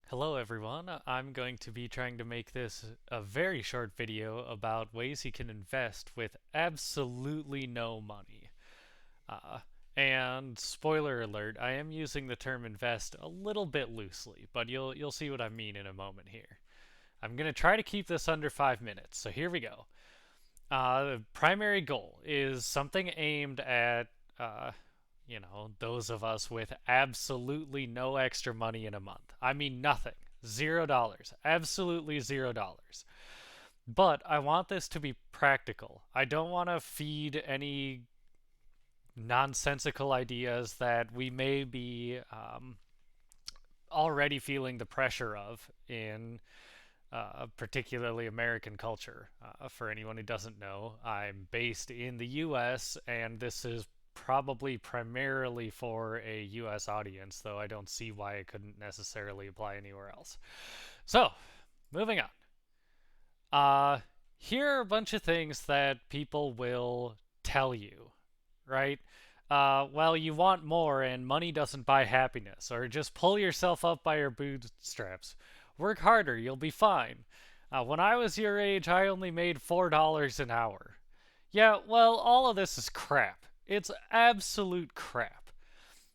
Hello everyone, I'm going to be trying to make this a very short video about ways you can invest with absolutely no money. Uh, and spoiler alert, I am using the term invest a little bit loosely, but you'll see what I mean in a moment here. I'm going to try to keep this under 5 minutes, so here we go. The primary goal is something aimed at uh, those of us with absolutely no extra money in a month. I mean, nothing. $0. Absolutely $0. But I want this to be practical. I don't want to feed any nonsensical ideas that we may be already feeling the pressure of in particularly American culture. For anyone who doesn't know, I'm based in the US, and this is probably primarily for a US audience, though I don't see why it couldn't necessarily apply anywhere else. So, moving on. Uh, Here are a bunch of things that people will tell you, right? Well, you want more and money doesn't buy happiness, or just pull yourself up by your bootstraps. Work harder, you'll be fine. When I was your age, I only made $4 an hour. Yeah, well, all of this is crap. It's absolute crap.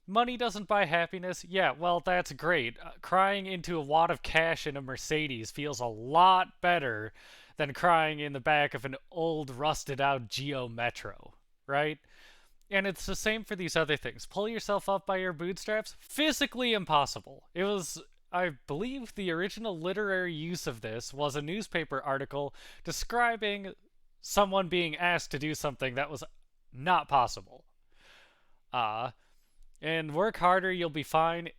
Money doesn't buy happiness? Yeah, well, that's great. Crying into a wad of cash in a Mercedes feels a lot better than crying in the back of an old, rusted out Geo Metro, right? And it's the same for these other things. Pull yourself up by your bootstraps? Physically impossible. It was, I believe, the original literary use of this was a newspaper article describing someone being asked to do something that was not possible. Uh, and work harder, you'll be fine.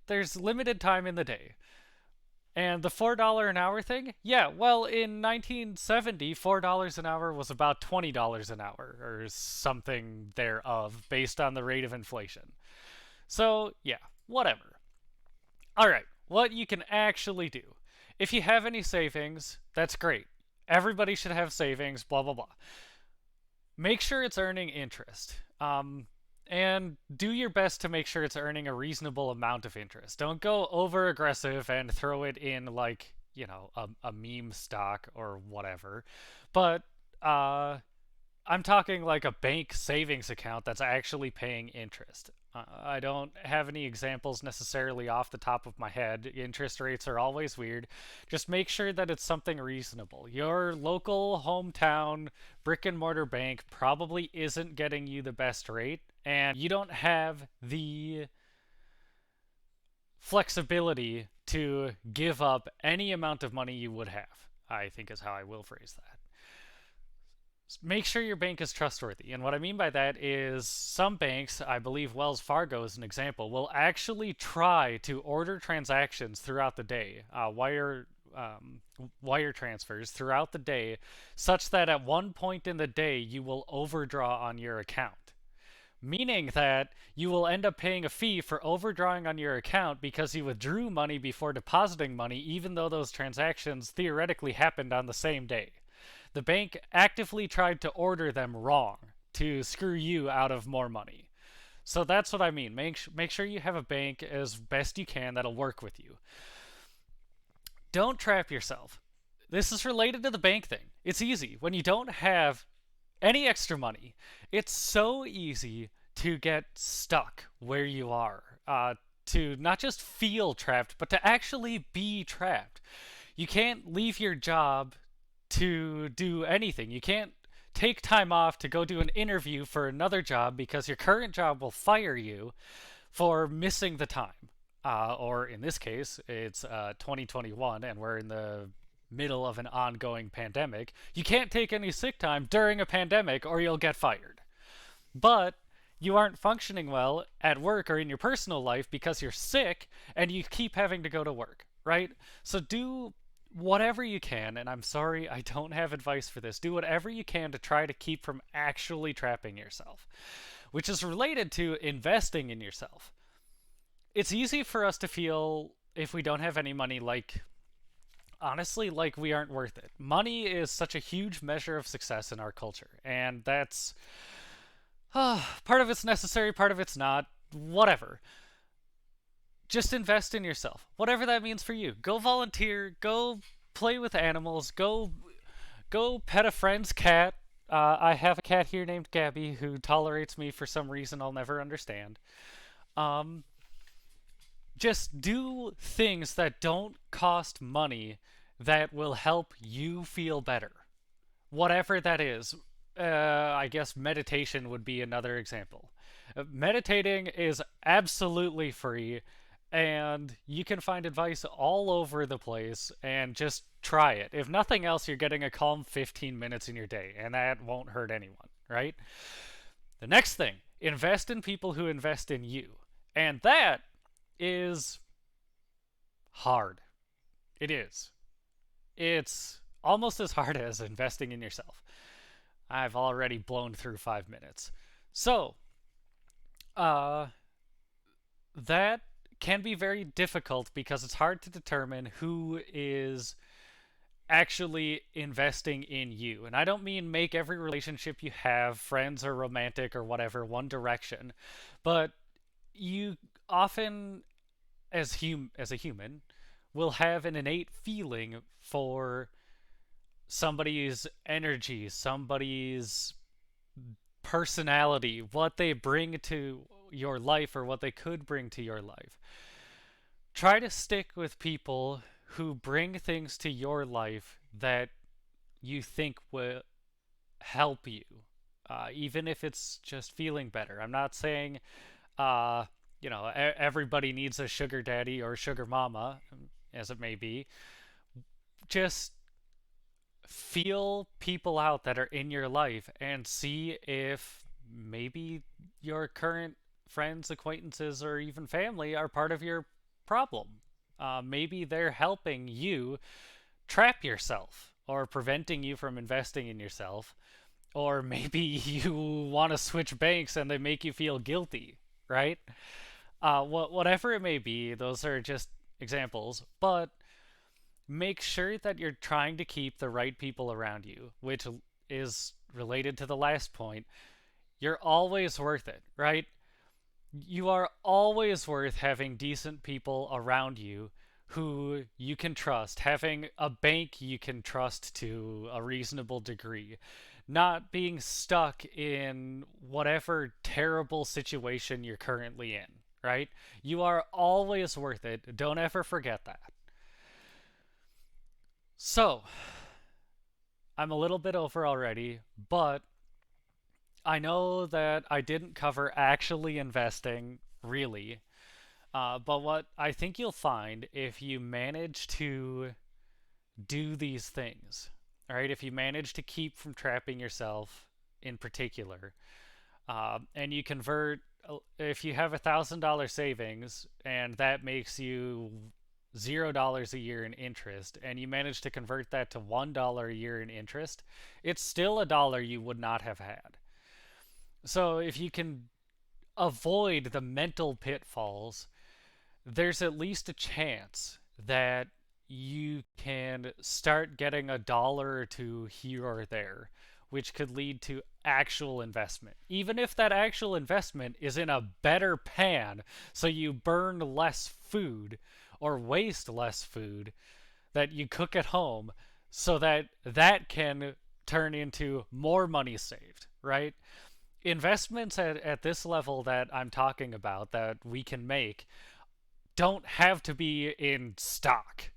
There's limited time in the day. And the $4 an hour thing? Yeah, well, in 1970, $4 an hour was about $20 an hour, or something thereof, based on the rate of inflation. So, yeah, whatever. Alright, what you can actually do. If you have any savings, that's great. Everybody should have savings, blah, blah, blah. Make sure it's earning interest. And do your best to make sure it's earning a reasonable amount of interest. Don't go over aggressive and throw it in like, a meme stock or whatever. But I'm talking like a bank savings account that's actually paying interest. I don't have any examples necessarily off the top of my head. Interest rates are always weird. Just make sure that it's something reasonable. Your local hometown brick and mortar bank probably isn't getting you the best rate, and you don't have the flexibility to give up any amount of money you would have, I think is how I will phrase that. Make sure your bank is trustworthy. And what I mean by that is some banks, I believe Wells Fargo is an example, will actually try to order transactions throughout the day, wire transfers throughout the day, such that at one point in the day you will overdraw on your account. Meaning that you will end up paying a fee for overdrawing on your account because you withdrew money before depositing money, even though those transactions theoretically happened on the same day. The bank actively tried to order them wrong to screw you out of more money. So that's what I mean. Make sure you have a bank as best you can that'll work with you. Don't trap yourself. This is related to the bank thing. It's easy. When you don't have any extra money, it's so easy to get stuck where you are. To not just feel trapped, but to actually be trapped. You can't leave your job to do anything. You can't take time off to go do an interview for another job because your current job will fire you for missing the time. Or in this case, it's 2021 and we're in the middle of an ongoing pandemic. You can't take any sick time during a pandemic or you'll get fired. But you aren't functioning well at work or in your personal life because you're sick and you keep having to go to work, right? So do whatever you can, and I'm sorry I don't have advice for this, do whatever you can to try to keep from actually trapping yourself, which is related to investing in yourself. It's easy for us to feel if we don't have any money like honestly like we aren't worth it. Money is such a huge measure of success in our culture, and that's part of it's necessary, part of it's not, whatever. just invest in yourself, whatever that means for you. Go volunteer, go play with animals, go pet a friend's cat. I have a cat here named Gabby who tolerates me for some reason I'll never understand. Um, just do things that don't cost money that will help you feel better. Whatever that is. I guess meditation would be another example. Meditating is absolutely free, and you can find advice all over the place, and just try it. If nothing else, you're getting a calm 15 minutes in your day, and that won't hurt anyone, right? The next thing, invest in people who invest in you. And that is hard. It is. It's almost as hard as investing in yourself. I've already blown through 5 minutes. So, uh, that can be very difficult because it's hard to determine who is actually investing in you. And I don't mean make every relationship you have, friends or romantic or whatever, one direction, but you often, as a human, will have an innate feeling for somebody's energy, somebody's personality, what they bring to your life or what they could bring to your life. Try to stick with people who bring things to your life that you think will help you, even if it's just feeling better. I'm not saying, uh, everybody needs a sugar daddy or sugar mama, as it may be. Just feel people out that are in your life and see if maybe your current friends, acquaintances, or even family are part of your problem. Maybe they're helping you trap yourself or preventing you from investing in yourself. Or maybe you want to switch banks and they make you feel guilty, right? Whatever it may be, those are just examples. But make sure that you're trying to keep the right people around you, which is related to the last point. You're always worth it, right? You are always worth having decent people around you who you can trust, having a bank you can trust to a reasonable degree, not being stuck in whatever terrible situation you're currently in, right? You are always worth it. Don't ever forget that. So, I'm a little bit over already, but I know that I didn't cover actually investing, really. But what I think you'll find if you manage to do these things, all right, if you manage to keep from trapping yourself in particular, and you convert, if you have $1,000 savings and that makes you $0 a year in interest, and you manage to convert that to $1 a year in interest, it's still a dollar you would not have had. So if you can avoid the mental pitfalls, there's at least a chance that you can start getting a dollar or two here or there, which could lead to actual investment. Even if that actual investment is in a better pan, so you burn less food or waste less food that you cook at home, so that that can turn into more money saved, right? Investments at this level that I'm talking about that we can make don't have to be in stock,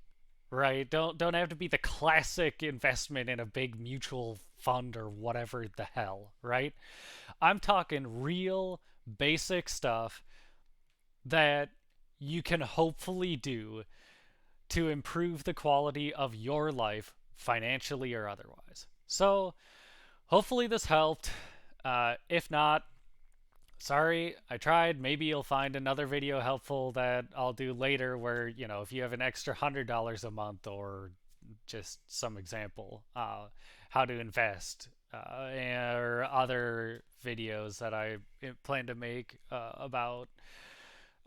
right? Don't have to be the classic investment in a big mutual fund or whatever the hell, right? I'm talking real basic stuff that you can hopefully do to improve the quality of your life financially or otherwise. So, hopefully this helped. If not, sorry, I tried. Maybe you'll find another video helpful that I'll do later where, if you have an extra $100 a month or just some example, how to invest, or other videos that I plan to make about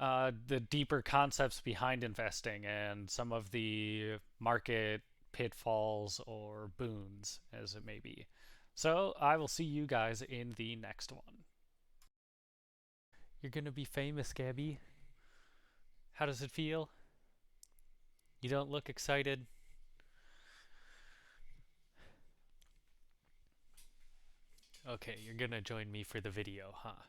the deeper concepts behind investing and some of the market pitfalls or boons, as it may be. So I will see you guys in the next one. You're gonna be famous, Gabby. How does it feel? You don't look excited? Okay, you're gonna join me for the video, huh?